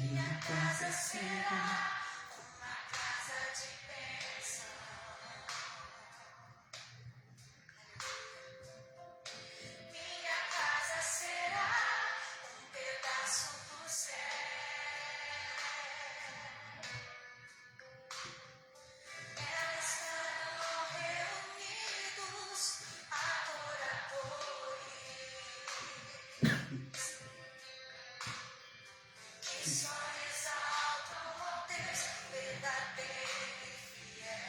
Minha casa será uma casa de bênção. Minha casa será um pedaço do céu. Nela estarão reunidos adoradores que só exaltam ao Deus verdadeiro e fiel.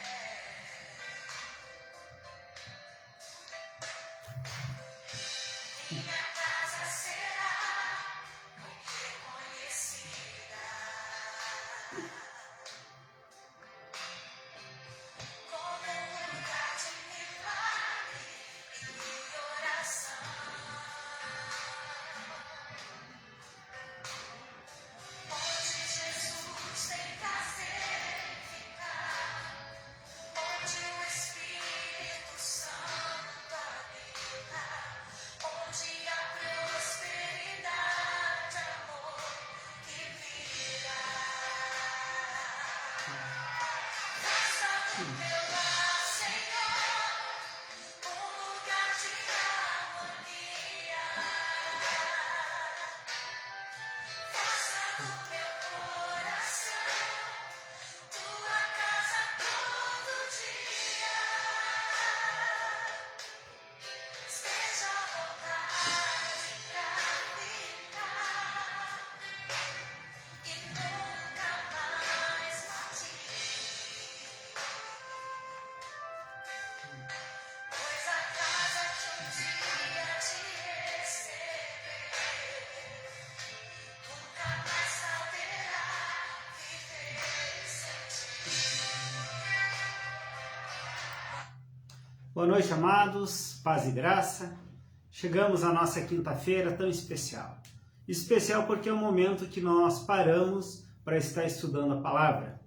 Minha casa será reconhecida como um lugar de milagre e oração, onde Jesus tem prazer em ficar, onde o Espírito Santo habita, onde a prosperidade, amor e vida. Faça do meu lar, Senhor, um lugar de harmonia. Faça do meu coração tua casa todo dia. Esteja à vontade pra ficar e nunca mais partir. Pois a casa que um dia te receber nunca mais saberá viver sem ti. Boa noite, amados, paz e graça. Chegamos à nossa quinta-feira tão especial. Especial porque é o momento que nós paramos para estar estudando a palavra.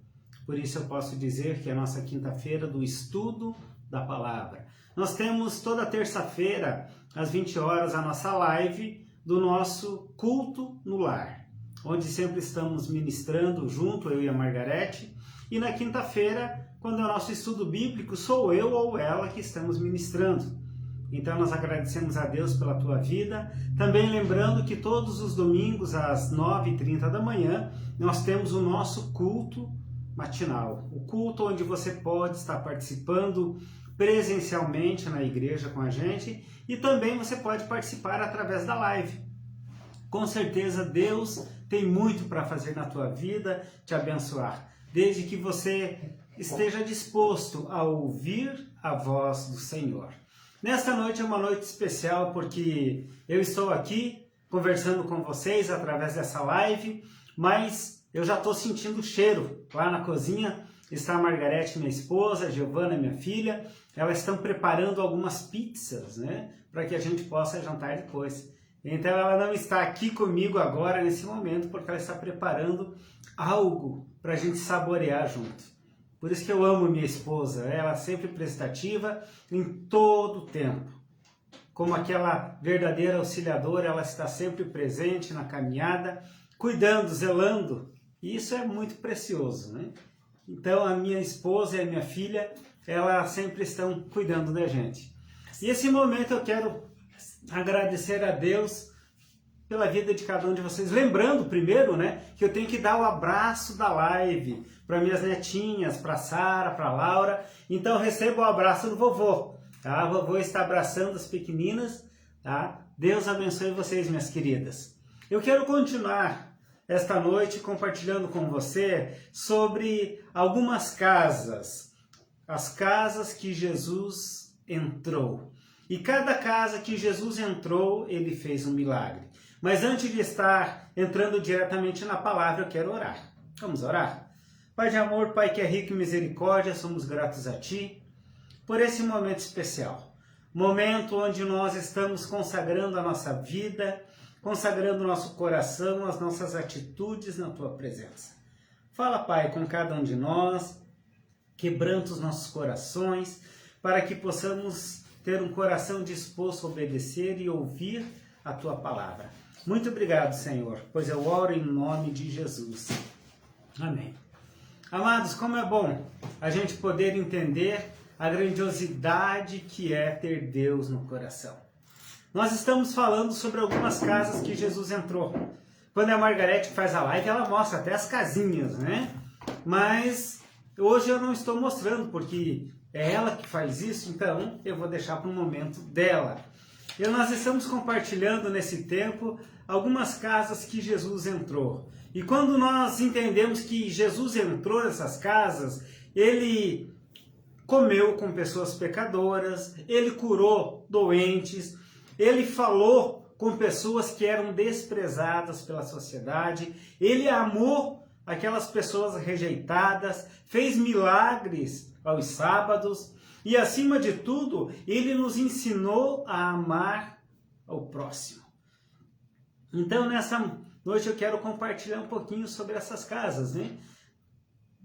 Por isso eu posso dizer que é a nossa quinta-feira do estudo da palavra. Nós temos toda terça-feira, às 20 horas, a nossa live do nosso culto no lar, onde sempre estamos ministrando junto, eu e a Margarete. E na quinta-feira, quando é o nosso estudo bíblico, sou eu ou ela que estamos ministrando. Então nós agradecemos a Deus pela tua vida. Também lembrando que todos os domingos, às 9h30 da manhã, nós temos o nosso culto matinal. O culto onde você pode estar participando presencialmente na igreja com a gente e também você pode participar através da live. Com certeza Deus tem muito para fazer na tua vida, te abençoar, desde que você esteja disposto a ouvir a voz do Senhor. Nesta noite é uma noite especial porque eu estou aqui conversando com vocês através dessa live, mas eu já estou sentindo o cheiro. Lá na cozinha está a Margarete, minha esposa, a Giovana, minha filha. Elas estão preparando algumas pizzas, né, para que a gente possa jantar depois. Então ela não está aqui comigo agora, nesse momento, porque ela está preparando algo para a gente saborear junto. Por isso que eu amo minha esposa, ela é sempre prestativa em todo o tempo. Como aquela verdadeira auxiliadora, ela está sempre presente na caminhada, cuidando, zelando. E isso é muito precioso, né? Então a minha esposa e a minha filha, elas sempre estão cuidando da gente. E esse momento eu quero agradecer a Deus pela vida de cada um de vocês. Lembrando primeiro, né, que eu tenho que dar o abraço da live para minhas netinhas, para Sara, para Laura. Então receba o abraço do vovô, tá? O vovô está abraçando as pequeninas, tá? Deus abençoe vocês, minhas queridas. Eu quero continuar esta noite compartilhando com você sobre algumas casas, as casas que Jesus entrou. E cada casa que Jesus entrou, ele fez um milagre. Mas antes de estar entrando diretamente na palavra, eu quero orar. Vamos orar? Pai de amor, Pai que é rico em misericórdia, somos gratos a Ti por esse momento especial. Momento onde nós estamos consagrando a nossa vida, consagrando o nosso coração, as nossas atitudes na Tua presença. Fala, Pai, com cada um de nós, quebranta os nossos corações, para que possamos ter um coração disposto a obedecer e ouvir a tua palavra. Muito obrigado, Senhor, pois eu oro em nome de Jesus. Amém. Amados, como é bom a gente poder entender a grandiosidade que é ter Deus no coração. Nós estamos falando sobre algumas casas que Jesus entrou. Quando a Margarete faz a live, ela mostra até as casinhas, né? Mas hoje eu não estou mostrando, porque é ela que faz isso, então eu vou deixar para o momento dela. E nós estamos compartilhando nesse tempo algumas casas que Jesus entrou. E quando nós entendemos que Jesus entrou nessas casas, ele comeu com pessoas pecadoras, ele curou doentes, ele falou com pessoas que eram desprezadas pela sociedade, ele amou aquelas pessoas rejeitadas, fez milagres aos sábados e, acima de tudo, ele nos ensinou a amar ao próximo. Então, nessa noite eu quero compartilhar um pouquinho sobre essas casas, né?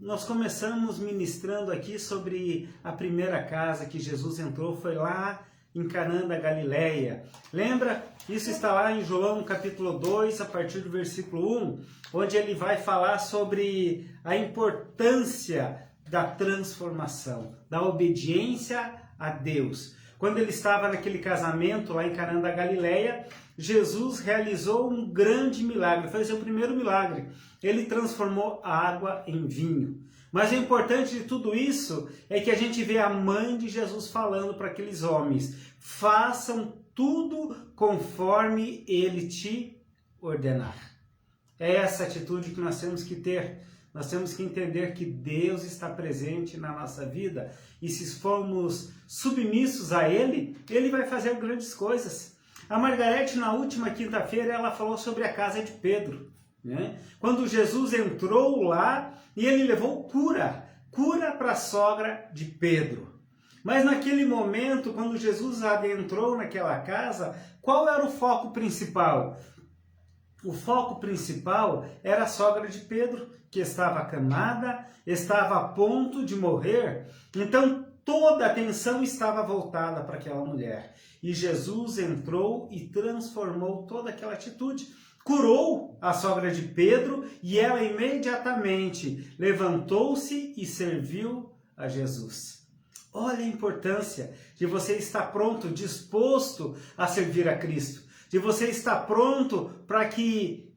Nós começamos ministrando aqui sobre a primeira casa que Jesus entrou, foi lá em Canaã da Galileia. Lembra? Isso está lá em João capítulo 2, a partir do versículo 1, onde ele vai falar sobre a importância da transformação, da obediência a Deus. Quando ele estava naquele casamento lá em Canaã da Galileia, Jesus realizou um grande milagre, foi o seu primeiro milagre. Ele transformou a água em vinho. Mas o importante de tudo isso é que a gente vê a mãe de Jesus falando para aqueles homens: façam tudo conforme ele te ordenar. É essa atitude que nós temos que ter. Nós temos que entender que Deus está presente na nossa vida e se formos submissos a Ele, Ele vai fazer grandes coisas. A Margarete, na última quinta-feira, ela falou sobre a casa de Pedro, né? Quando Jesus entrou lá e ele levou cura para a sogra de Pedro. Mas naquele momento, quando Jesus adentrou naquela casa, qual era o foco principal? O foco principal era a sogra de Pedro, que estava acamada, estava a ponto de morrer. Então toda a atenção estava voltada para aquela mulher. E Jesus entrou e transformou toda aquela atitude. Curou a sogra de Pedro e ela imediatamente levantou-se e serviu a Jesus. Olha a importância de você estar pronto, disposto a servir a Cristo. De você estar pronto para que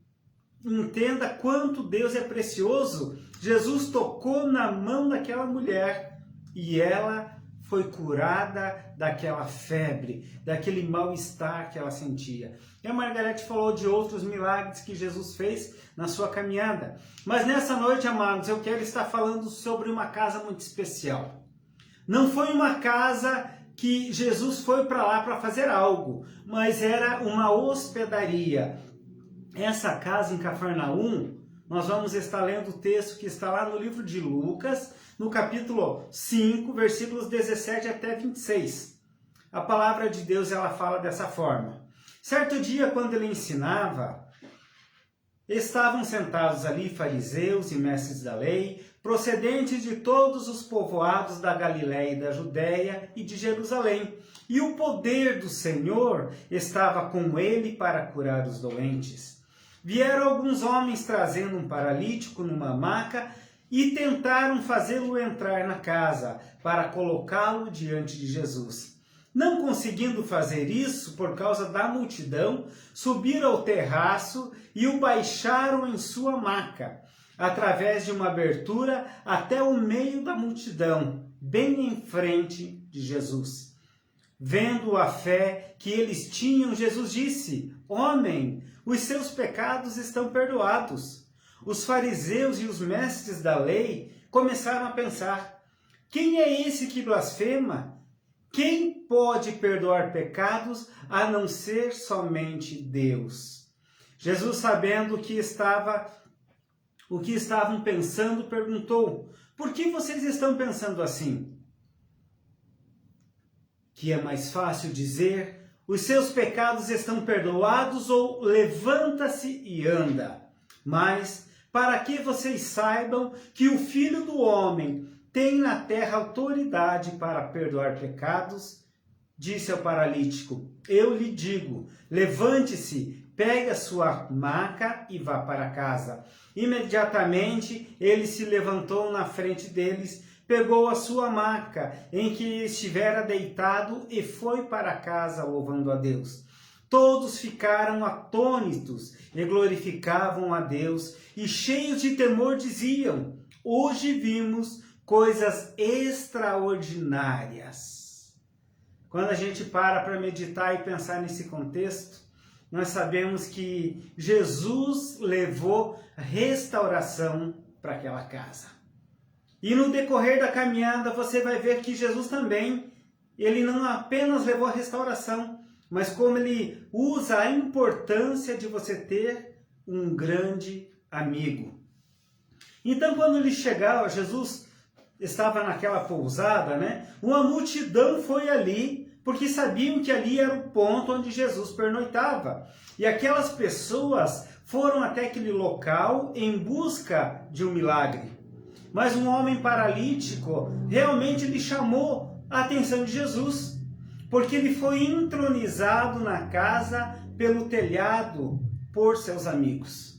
entenda quanto Deus é precioso. Jesus tocou na mão daquela mulher e ela foi curada daquela febre, daquele mal-estar que ela sentia. E a Margarete falou de outros milagres que Jesus fez na sua caminhada. Mas nessa noite, amados, eu quero estar falando sobre uma casa muito especial. Não foi uma casa que Jesus foi para lá para fazer algo, mas era uma hospedaria. Essa casa em Cafarnaum, nós vamos estar lendo o texto que está lá no livro de Lucas, no capítulo 5, versículos 17 até 26. A palavra de Deus, ela fala dessa forma. Certo dia, quando ele ensinava, estavam sentados ali fariseus e mestres da lei, procedentes de todos os povoados da Galiléia e da Judéia e de Jerusalém. E o poder do Senhor estava com ele para curar os doentes. Vieram alguns homens trazendo um paralítico numa maca e tentaram fazê-lo entrar na casa para colocá-lo diante de Jesus. Não conseguindo fazer isso por causa da multidão, subiram ao terraço e o baixaram em sua maca, através de uma abertura até o meio da multidão, bem em frente de Jesus. Vendo a fé que eles tinham, Jesus disse: Homem, os seus pecados estão perdoados. Os fariseus e os mestres da lei começaram a pensar: quem é esse que blasfema? Quem pode perdoar pecados a não ser somente Deus? Jesus, sabendo o que estavam pensando, perguntou: por que vocês estão pensando assim? Que é mais fácil dizer: os seus pecados estão perdoados, ou levanta-se e anda. Mas para que vocês saibam que o Filho do Homem tem na terra autoridade para perdoar pecados, disse ao paralítico: eu lhe digo, levante-se, pegue a sua maca e vá para casa. Imediatamente ele se levantou na frente deles, pegou a sua maca em que estivera deitado e foi para casa louvando a Deus. Todos ficaram atônitos e glorificavam a Deus e cheios de temor diziam: hoje vimos coisas extraordinárias. Quando a gente para meditar e pensar nesse contexto, nós sabemos que Jesus levou restauração para aquela casa. E no decorrer da caminhada você vai ver que Jesus também, ele não apenas levou a restauração, mas como ele usa a importância de você ter um grande amigo. Então, quando ele chegava, Jesus estava naquela pousada, né? Uma multidão foi ali, porque sabiam que ali era o ponto onde Jesus pernoitava. E aquelas pessoas foram até aquele local em busca de um milagre. Mas um homem paralítico realmente lhe chamou a atenção de Jesus, porque ele foi entronizado na casa pelo telhado por seus amigos.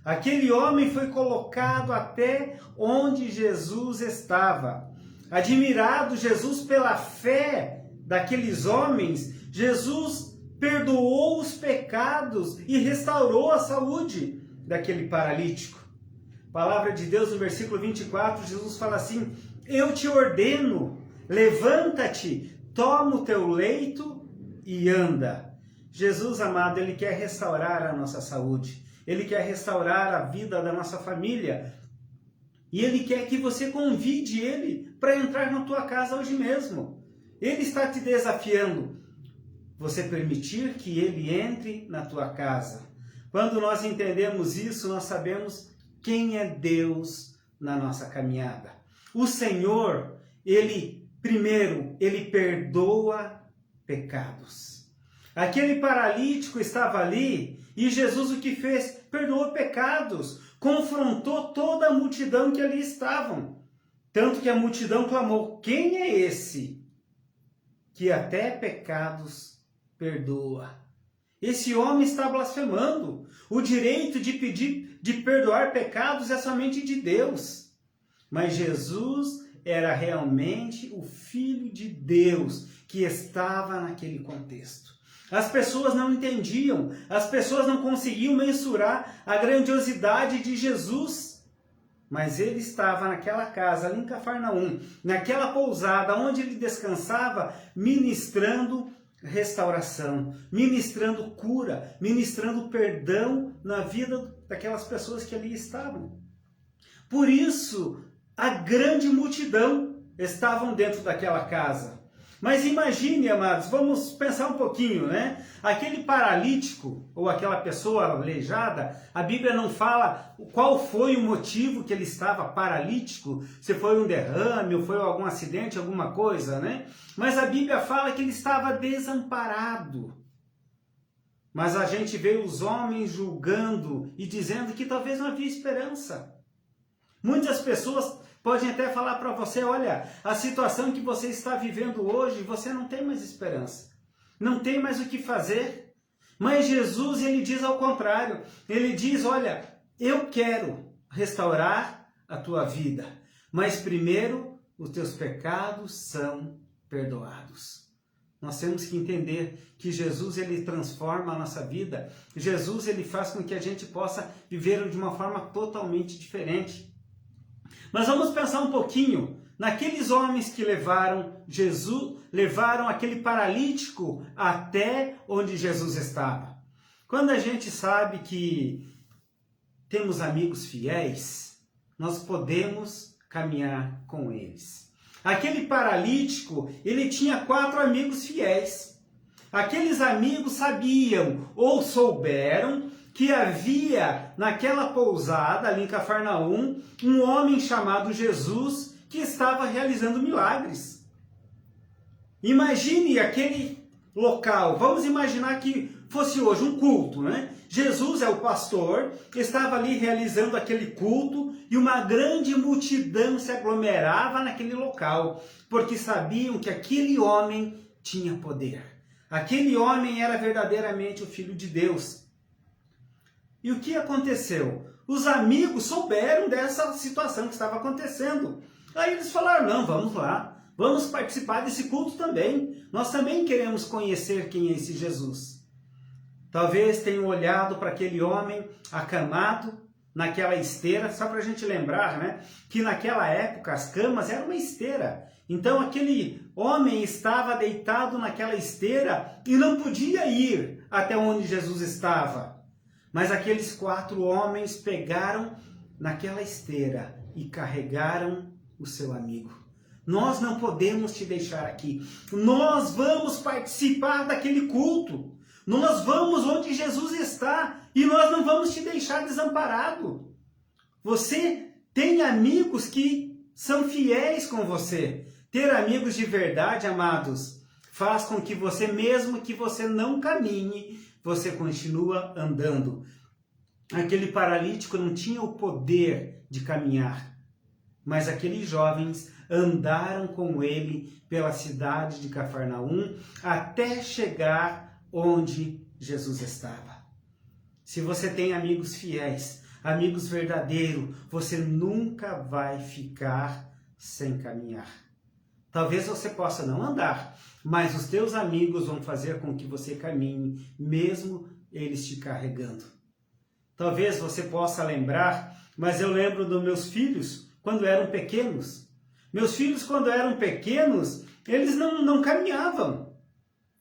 Aquele homem foi colocado até onde Jesus estava. Admirado Jesus pela fé daqueles homens, Jesus perdoou os pecados e restaurou a saúde daquele paralítico. Palavra de Deus, no versículo 24, Jesus fala assim: eu te ordeno, levanta-te, toma o teu leito e anda. Jesus, amado, ele quer restaurar a nossa saúde. Ele quer restaurar a vida da nossa família. E ele quer que você convide ele para entrar na tua casa hoje mesmo. Ele está te desafiando. Você permitir que ele entre na tua casa. Quando nós entendemos isso, nós sabemos quem é Deus na nossa caminhada. O Senhor, ele perdoa pecados. Aquele paralítico estava ali e Jesus o que fez? Perdoou pecados, confrontou toda a multidão que ali estavam. Tanto que a multidão clamou: quem é esse que até pecados perdoa? Esse homem está blasfemando. O direito de perdoar pecados é somente de Deus. Mas Jesus era realmente o Filho de Deus que estava naquele contexto. As pessoas não entendiam, as pessoas não conseguiam mensurar a grandiosidade de Jesus. Mas ele estava naquela casa, ali em Cafarnaum, naquela pousada onde ele descansava, ministrando restauração, ministrando cura, ministrando perdão na vida daquelas pessoas que ali estavam. Por isso, a grande multidão estavam dentro daquela casa. Mas imagine, amados, vamos pensar um pouquinho, né? Aquele paralítico, ou aquela pessoa aleijada, a Bíblia não fala qual foi o motivo que ele estava paralítico, se foi um derrame, ou foi algum acidente, alguma coisa, né? Mas a Bíblia fala que ele estava desamparado. Mas a gente vê os homens julgando e dizendo que talvez não havia esperança. Muitas pessoas podem até falar para você: olha, a situação que você está vivendo hoje, você não tem mais esperança. Não tem mais o que fazer. Mas Jesus, ele diz ao contrário. Ele diz: olha, eu quero restaurar a tua vida. Mas primeiro, os teus pecados são perdoados. Nós temos que entender que Jesus, ele transforma a nossa vida. Jesus, ele faz com que a gente possa viver de uma forma totalmente diferente. Mas vamos pensar um pouquinho naqueles homens que levaram aquele paralítico até onde Jesus estava. Quando a gente sabe que temos amigos fiéis, nós podemos caminhar com eles. Aquele paralítico, ele tinha 4 amigos fiéis. Aqueles amigos sabiam ou souberam que havia naquela pousada, ali em Cafarnaum, um homem chamado Jesus que estava realizando milagres. Imagine aquele local, vamos imaginar que fosse hoje um culto, né? Jesus é o pastor, estava ali realizando aquele culto e uma grande multidão se aglomerava naquele local, porque sabiam que aquele homem tinha poder. Aquele homem era verdadeiramente o Filho de Deus. E o que aconteceu? Os amigos souberam dessa situação que estava acontecendo. Aí eles falaram, não, vamos lá, vamos participar desse culto também. Nós também queremos conhecer quem é esse Jesus. Talvez tenham olhado para aquele homem acamado naquela esteira, só para a gente lembrar, né, que naquela época as camas eram uma esteira. Então aquele homem estava deitado naquela esteira e não podia ir até onde Jesus estava. Mas aqueles 4 homens pegaram naquela esteira e carregaram o seu amigo. Nós não podemos te deixar aqui. Nós vamos participar daquele culto. Nós vamos onde Jesus está e nós não vamos te deixar desamparado. Você tem amigos que são fiéis com você. Ter amigos de verdade, amados, faz com que você, mesmo que você não caminhe, você continua andando. Aquele paralítico não tinha o poder de caminhar, mas aqueles jovens andaram com ele pela cidade de Cafarnaum até chegar onde Jesus estava. Se você tem amigos fiéis, amigos verdadeiros, você nunca vai ficar sem caminhar. Talvez você possa não andar, mas os teus amigos vão fazer com que você caminhe, mesmo eles te carregando. Talvez você possa lembrar, mas eu lembro dos meus filhos quando eram pequenos. Meus filhos, quando eram pequenos, eles não caminhavam.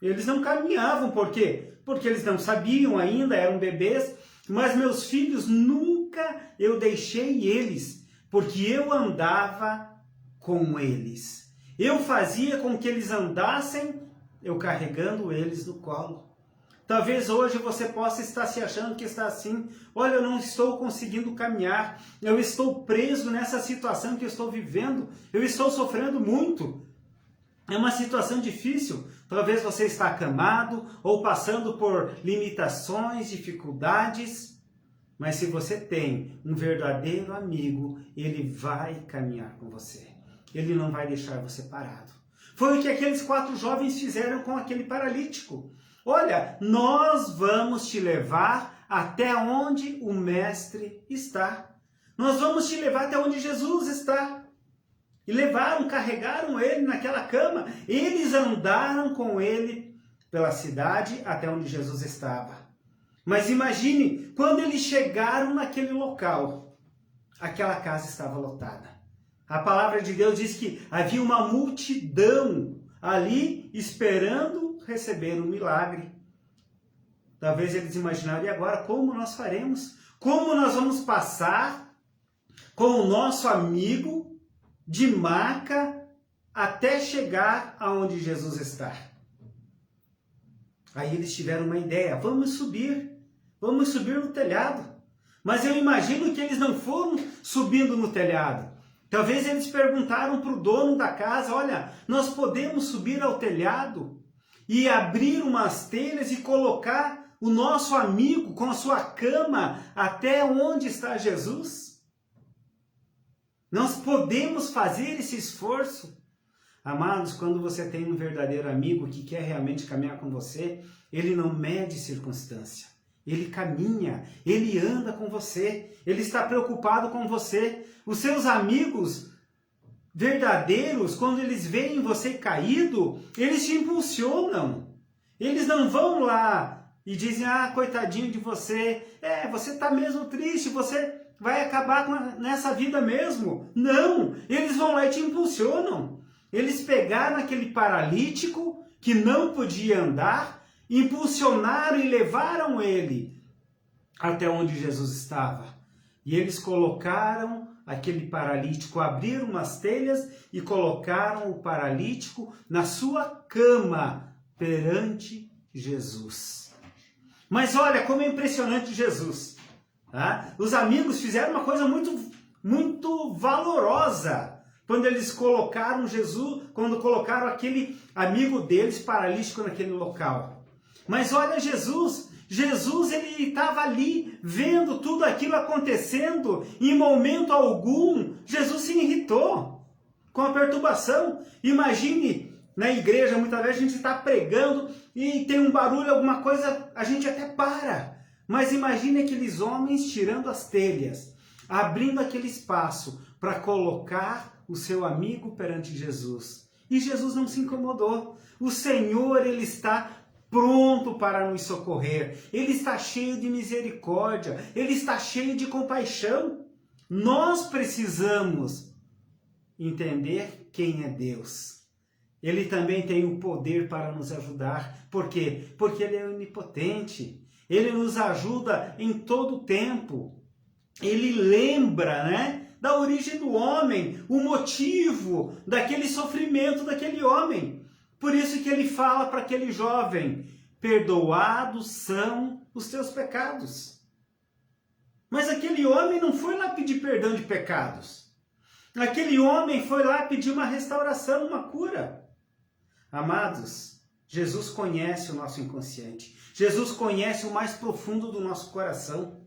Eles não caminhavam, por quê? Porque eles não sabiam ainda, eram bebês, mas meus filhos nunca eu deixei eles, porque eu andava com eles. Eu fazia com que eles andassem, eu carregando eles no colo. Talvez hoje você possa estar se achando que está assim, olha, eu não estou conseguindo caminhar, eu estou preso nessa situação que eu estou vivendo, eu estou sofrendo muito. É uma situação difícil, talvez você está acamado ou passando por limitações, dificuldades, mas se você tem um verdadeiro amigo, ele vai caminhar com você, ele não vai deixar você parado. Foi o que aqueles 4 jovens fizeram com aquele paralítico. Olha, nós vamos te levar até onde o Mestre está. Nós vamos te levar até onde Jesus está. E levaram, carregaram ele naquela cama. Eles andaram com ele pela cidade até onde Jesus estava. Mas imagine, quando eles chegaram naquele local, aquela casa estava lotada. A palavra de Deus diz que havia uma multidão ali esperando receber um milagre. Talvez eles imaginaram, e agora como nós faremos? Como nós vamos passar com o nosso amigo de maca até chegar aonde Jesus está? Aí eles tiveram uma ideia, vamos subir no telhado. Mas eu imagino que eles não foram subindo no telhado. Talvez eles perguntaram para o dono da casa, olha, nós podemos subir ao telhado e abrir umas telhas e colocar o nosso amigo com a sua cama até onde está Jesus? Nós podemos fazer esse esforço? Amados, quando você tem um verdadeiro amigo que quer realmente caminhar com você, ele não mede circunstância. Ele caminha, ele anda com você, ele está preocupado com você. Os seus amigos verdadeiros, quando eles veem você caído, eles te impulsionam. Eles não vão lá e dizem, coitadinho de você, você está mesmo triste, você vai acabar nessa vida mesmo. Não, eles vão lá e te impulsionam. Eles pegaram aquele paralítico que não podia andar, impulsionaram e levaram ele até onde Jesus estava. E eles colocaram aquele paralítico, abriram umas telhas e colocaram o paralítico na sua cama perante Jesus. Mas olha como é impressionante Jesus. Tá? Os amigos fizeram uma coisa muito valorosa quando eles colocaram Jesus, quando colocaram aquele amigo deles paralítico naquele local. Mas olha Jesus ele estava ali vendo tudo aquilo acontecendo, e em momento algum Jesus se irritou com a perturbação. Imagine Na igreja, muitas vezes a gente está pregando e tem um barulho, alguma coisa, a gente até para. Mas imagine aqueles homens tirando as telhas, abrindo aquele espaço para colocar o seu amigo perante Jesus. E Jesus não se incomodou. O Senhor, Ele está pronto para nos socorrer. Ele está cheio de misericórdia. Ele está cheio de compaixão. Nós precisamos entender quem é Deus. Ele também tem o poder para nos ajudar. Por quê? Porque Ele é onipotente. Ele nos ajuda em todo o tempo. Ele lembra, né, da origem do homem, o motivo daquele sofrimento daquele homem. Por isso que ele fala para aquele jovem: perdoados são os teus pecados. Mas aquele homem não foi lá pedir perdão de pecados. Aquele homem foi lá pedir uma restauração, uma cura. Amados, Jesus conhece o nosso inconsciente. Jesus conhece o mais profundo do nosso coração.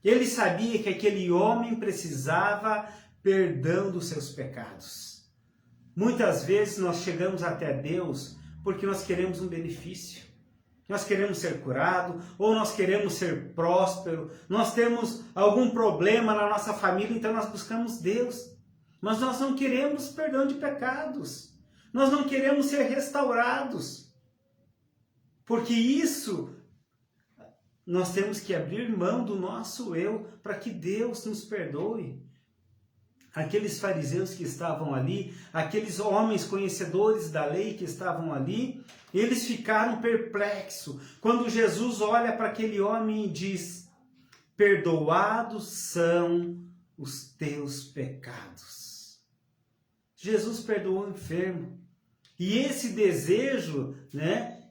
Ele sabia que aquele homem precisava perdão dos seus pecados. Muitas vezes nós chegamos até Deus porque nós queremos um benefício. Nós queremos ser curado, ou nós queremos ser próspero, nós temos algum problema na nossa família, então nós buscamos Deus. Mas nós não queremos perdão de pecados. Nós não queremos ser restaurados. Porque isso, nós temos que abrir mão do nosso eu para que Deus nos perdoe. Aqueles fariseus que estavam ali, aqueles homens conhecedores da lei que estavam ali, eles ficaram perplexos quando Jesus olha para aquele homem e diz: perdoados são os teus pecados. Jesus perdoou o enfermo. E esse desejo, né,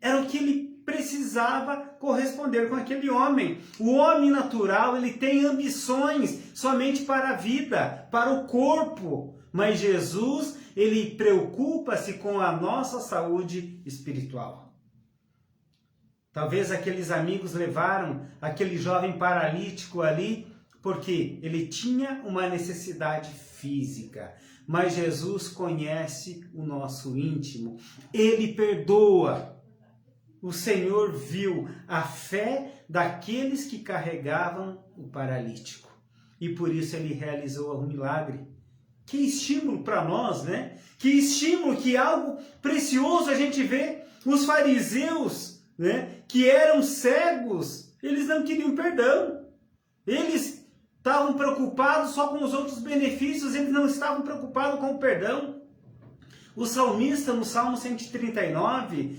era o que ele precisava corresponder com aquele homem. O homem natural, ele tem ambições somente para a vida, para o corpo. Mas Jesus, ele preocupa-se com a nossa saúde espiritual. Talvez aqueles amigos levaram aquele jovem paralítico ali porque ele tinha uma necessidade física. Mas Jesus conhece o nosso íntimo. Ele perdoa. O Senhor viu a fé daqueles que carregavam o paralítico. E por isso ele realizou um milagre. Que estímulo para nós, né? Que estímulo, que algo precioso a gente vê. Os fariseus, né, que eram cegos, eles não queriam perdão. Eles estavam preocupados só com os outros benefícios, eles não estavam preocupados com o perdão. O salmista, no Salmo 139,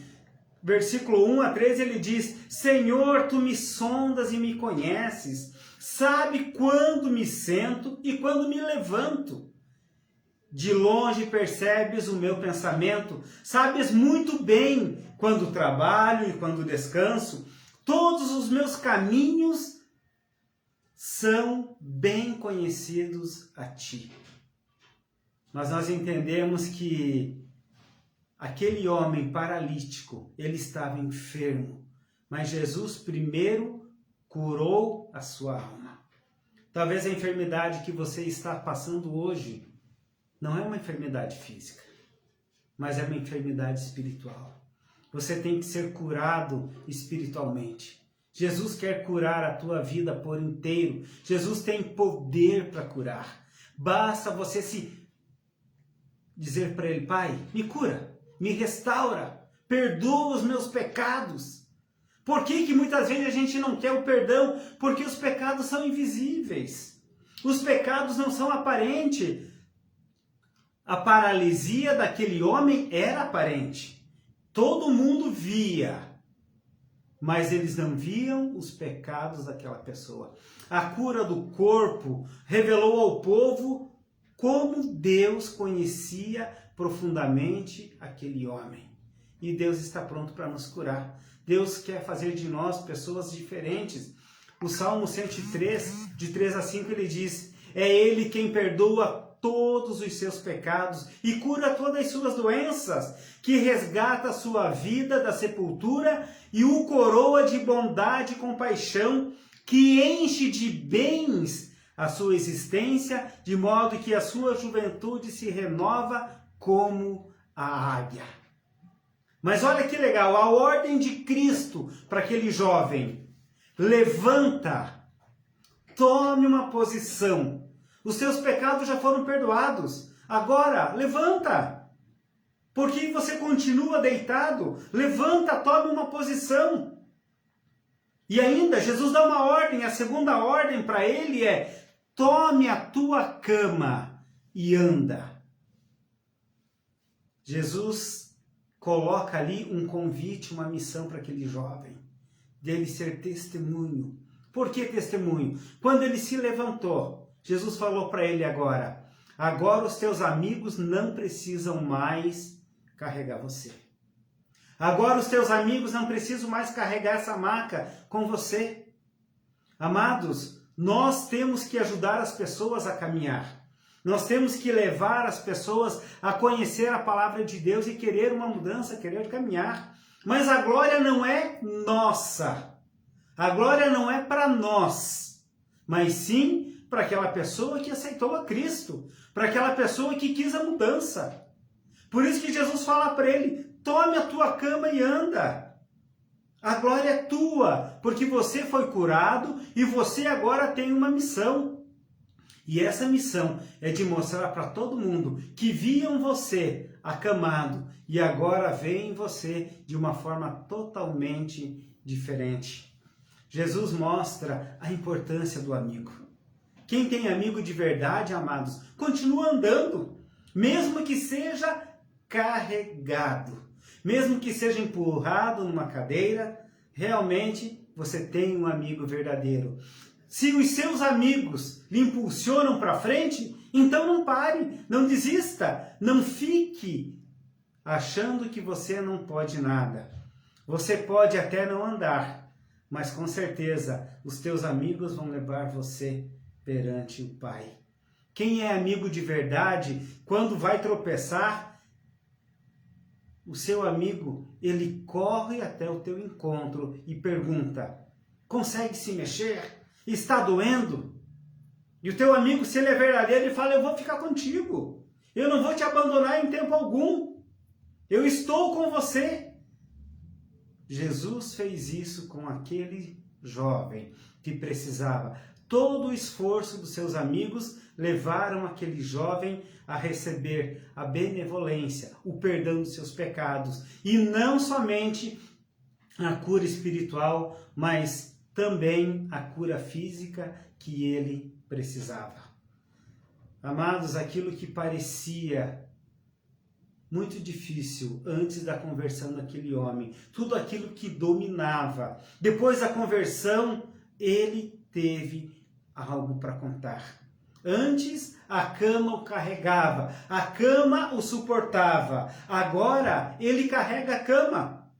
versículo 1 a 13, ele diz: Senhor, tu me sondas e me conheces, sabe quando me sento e quando me levanto. De longe percebes o meu pensamento, sabes muito bem quando trabalho e quando descanso. Todos os meus caminhos são bem conhecidos a ti. Mas nós entendemos que aquele homem paralítico, ele estava enfermo, mas Jesus primeiro curou a sua alma. Talvez a enfermidade que você está passando hoje não é uma enfermidade física, mas é uma enfermidade espiritual. Você tem que ser curado espiritualmente. Jesus quer curar a tua vida por inteiro. Jesus tem poder para curar. Basta você se dizer para ele: Pai, me cura, me restaura, perdoa os meus pecados. Por que muitas vezes a gente não quer o perdão? Porque os pecados são invisíveis. Os pecados não são aparentes. A paralisia daquele homem era aparente. Todo mundo via, mas eles não viam os pecados daquela pessoa. A cura do corpo revelou ao povo como Deus conhecia profundamente aquele homem. E Deus está pronto para nos curar. Deus quer fazer de nós pessoas diferentes. O Salmo 103, de 3 a 5, ele diz: é Ele quem perdoa todos os seus pecados e cura todas as suas doenças, que resgata a sua vida da sepultura e o coroa de bondade e compaixão, que enche de bens a sua existência, de modo que a sua juventude se renova como a águia. Mas olha que legal, a ordem de Cristo para aquele jovem: levanta, tome uma posição. Os seus pecados já foram perdoados. Agora, levanta. Por que você continua deitado? Levanta, tome uma posição. E ainda, Jesus dá uma ordem, a segunda ordem para ele é: tome a tua cama e anda. Jesus coloca ali um convite, uma missão para aquele jovem, dele ser testemunho. Por que testemunho? Quando ele se levantou, Jesus falou para ele agora os teus amigos não precisam mais carregar você. Agora os teus amigos não precisam mais carregar essa maca com você. Amados, nós temos que ajudar as pessoas a caminhar. Nós temos que levar as pessoas a conhecer a palavra de Deus e querer uma mudança, querer caminhar. Mas a glória não é nossa. A glória não é para nós, mas sim para aquela pessoa que aceitou a Cristo, para aquela pessoa que quis a mudança. Por isso que Jesus fala para ele: tome a tua cama e anda. A glória é tua, porque você foi curado e você agora tem uma missão. E essa missão é de mostrar para todo mundo que viam você acamado e agora veem você de uma forma totalmente diferente. Jesus mostra a importância do amigo. Quem tem amigo de verdade, amados, continua andando, mesmo que seja carregado, mesmo que seja empurrado numa cadeira, realmente você tem um amigo verdadeiro. Se os seus amigos lhe impulsionam para frente, então não pare, não desista, não fique achando que você não pode nada. Você pode até não andar, mas com certeza os teus amigos vão levar você perante o Pai. Quem é amigo de verdade, quando vai tropeçar, o seu amigo, ele corre até o teu encontro e pergunta: consegue se mexer? Está doendo? E o teu amigo, se ele é verdadeiro, ele fala: eu vou ficar contigo. Eu não vou te abandonar em tempo algum. Eu estou com você. Jesus fez isso com aquele jovem que precisava. Todo o esforço dos seus amigos levaram aquele jovem a receber a benevolência, o perdão dos seus pecados. E não somente a cura espiritual, mas também a cura física que ele precisava. Amados, aquilo que parecia muito difícil antes da conversão daquele homem, tudo aquilo que dominava, depois da conversão, ele teve algo para contar. Antes, a cama o carregava, a cama o suportava. Agora, ele carrega a cama.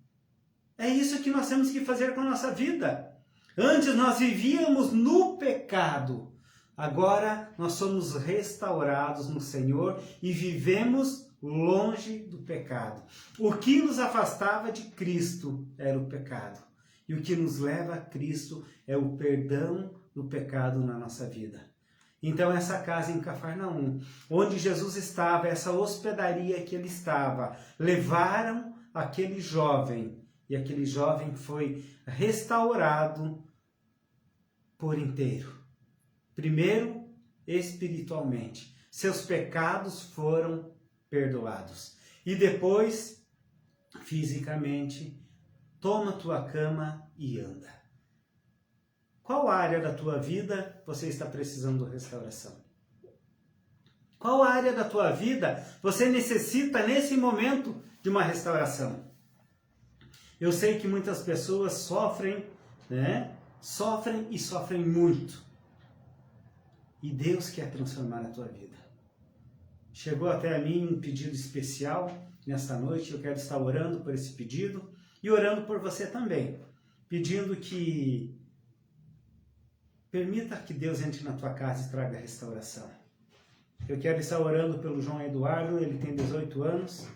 É isso que nós temos que fazer com a nossa vida. Antes nós vivíamos no pecado. Agora nós somos restaurados no Senhor e vivemos longe do pecado. O que nos afastava de Cristo era o pecado. E o que nos leva a Cristo é o perdão do pecado na nossa vida. Então essa casa em Cafarnaum, onde Jesus estava, essa hospedaria que ele estava, levaram aquele jovem, e aquele jovem foi restaurado por inteiro. Primeiro, espiritualmente. Seus pecados foram perdoados. E depois, fisicamente, toma tua cama e anda. Qual área da tua vida você está precisando de restauração? Qual área da tua vida você necessita nesse momento de uma restauração? Eu sei que muitas pessoas sofrem, Sofrem e sofrem muito. E Deus quer transformar a tua vida. Chegou até a mim um pedido especial nesta noite. Eu quero estar orando por esse pedido e orando por você também. Pedindo que permita que Deus entre na tua casa e traga restauração. Eu quero estar orando pelo João Eduardo. Ele tem 18 anos,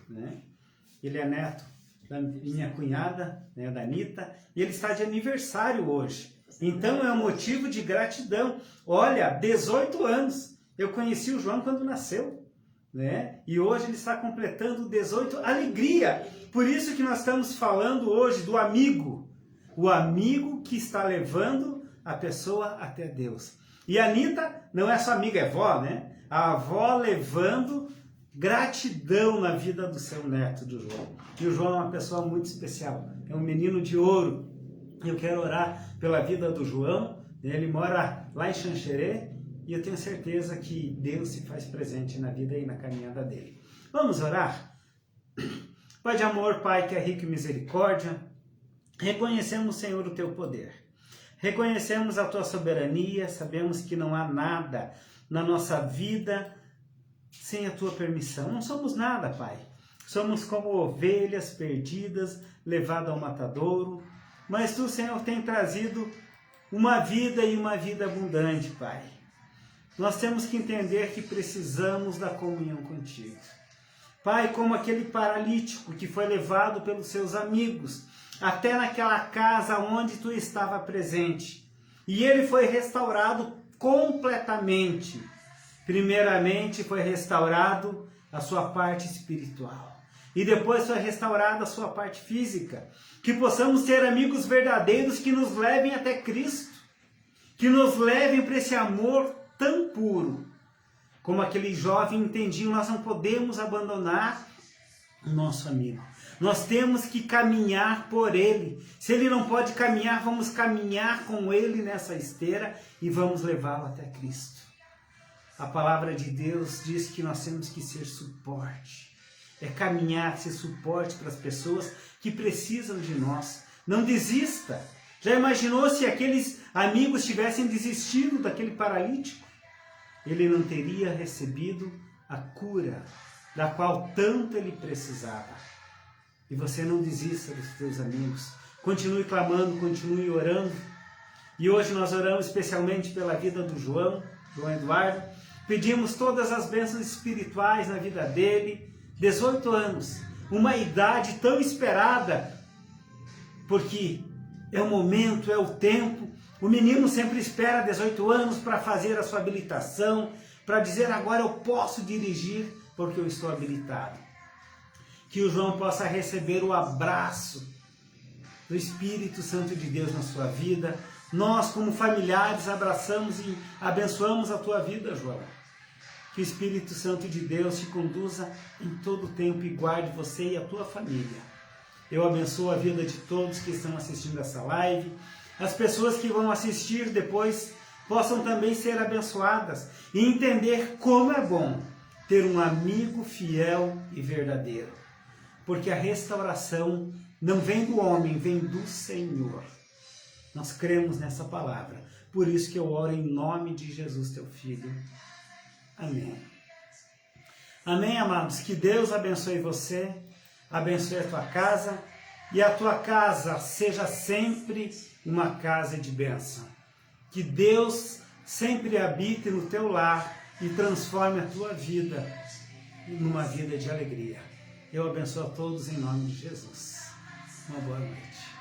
Ele é neto da minha cunhada, da Anitta, e ele está de aniversário hoje. Então é um motivo de gratidão. Olha, 18 anos. Eu conheci o João quando nasceu. né? E hoje ele está completando 18, alegria. Por isso que nós estamos falando hoje do amigo, o amigo que está levando a pessoa até Deus. E a Anitta não é só amiga, é vó, né? A avó levando gratidão na vida do seu neto, do João. E o João é uma pessoa muito especial, é um menino de ouro. Eu quero orar pela vida do João, ele mora lá em Xanxerê, e eu tenho certeza que Deus se faz presente na vida e na caminhada dele. Vamos orar? Pai de amor, Pai que é rico em misericórdia, reconhecemos, Senhor, o teu poder. Reconhecemos a tua soberania, sabemos que não há nada na nossa vida sem a tua permissão. Não somos nada, Pai. Somos como ovelhas perdidas, levadas ao matadouro. Mas tu, Senhor, tem trazido uma vida e uma vida abundante, Pai. Nós temos que entender que precisamos da comunhão contigo. Pai, como aquele paralítico que foi levado pelos seus amigos até naquela casa onde tu estava presente. E ele foi restaurado completamente. Primeiramente foi restaurado a sua parte espiritual. E depois foi restaurada a sua parte física. Que possamos ter amigos verdadeiros que nos levem até Cristo. Que nos levem para esse amor tão puro. Como aquele jovem entendia, nós não podemos abandonar o nosso amigo. Nós temos que caminhar por ele. Se ele não pode caminhar, vamos caminhar com ele nessa esteira e vamos levá-lo até Cristo. A palavra de Deus diz que nós temos que ser suporte. É caminhar, ser suporte para as pessoas que precisam de nós. Não desista. Já imaginou se aqueles amigos tivessem desistido daquele paralítico? Ele não teria recebido a cura da qual tanto ele precisava. E você não desista dos seus amigos. Continue clamando, continue orando. E hoje nós oramos especialmente pela vida do João Eduardo. Pedimos todas as bênçãos espirituais na vida dele. 18 anos, uma idade tão esperada, porque é o momento, é o tempo. O menino sempre espera 18 anos para fazer a sua habilitação, para dizer agora eu posso dirigir porque eu estou habilitado. Que o João possa receber o abraço do Espírito Santo de Deus na sua vida. Nós, como familiares, abraçamos e abençoamos a tua vida, João. Que o Espírito Santo de Deus te conduza em todo o tempo e guarde você e a tua família. Eu abençoo a vida de todos que estão assistindo essa live. As pessoas que vão assistir depois possam também ser abençoadas e entender como é bom ter um amigo fiel e verdadeiro. Porque a restauração não vem do homem, vem do Senhor. Nós cremos nessa palavra. Por isso que eu oro em nome de Jesus, teu Filho. Amém. Amém, amados. Que Deus abençoe você, abençoe a tua casa e a tua casa seja sempre uma casa de bênção. Que Deus sempre habite no teu lar e transforme a tua vida numa vida de alegria. Eu abençoo a todos em nome de Jesus. Uma boa noite.